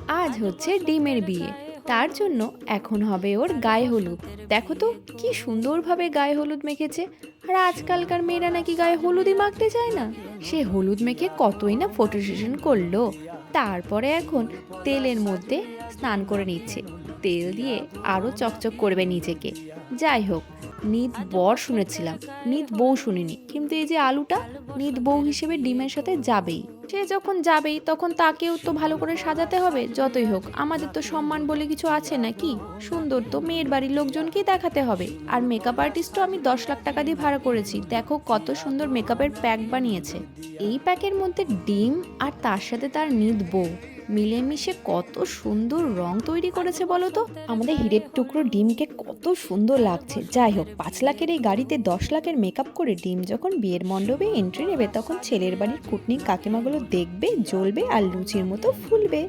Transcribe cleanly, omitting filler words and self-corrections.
আজ হচ্ছে ডিমের বিয়ে, তার জন্য এখন হবে ওর গায়ে হলুদ। দেখো তো কি সুন্দরভাবে গায়ে হলুদ মেখেছে। আর আজকালকার মেয়েরা নাকি গায়ে হলুদই মাখতে চায় না। সে হলুদ মেখে কতই না ফটো সেশন করলো। তারপরে এখন তেলের মধ্যে স্নান করে নিচ্ছে। তেল দিয়ে আরো চকচক করবে নিজেকে। যাই হোক, নিত বর শুনেছিলাম, নিত বউ শুনিনি। কিন্তু এই যে আলুটা, নিত বউ হিসেবে ডিমের সাথে যাবেই। সে যখন যাবেই তখন তাকেও তো ভালো করে সাজাতে হবে। যতই হোক আমাদের তো সম্মান বলে কিছু আছে নাকি? সুন্দর তো মেয়ের বাড়ির লোকজনকেই দেখাতে হবে। আর মেকআপ আর্টিস্টও আমি 10 লাখ টাকা দিয়ে ভাড়া করেছি। দেখো কত সুন্দর মেকআপের প্যাক বানিয়েছে। এই প্যাকের মধ্যে ডিম আর তার সাথে তার নিদ বউ মিলেমিশে কত সুন্দর রং তৈরি করেছে বলো তো। আমাদের হীরের টুকরো ডিমকে কত সুন্দর লাগছে। যাই হোক, 5 লাখের এই গাড়িতে 10 লাখের মেকআপ করে ডিম যখন বিয়ের মণ্ডপে এন্ট্রি নেবে তখন ছেলের বাড়ির কুটনি কাকিমাগুলো দেখবে, জ্বলবে আর লুচির মতো ফুলবে।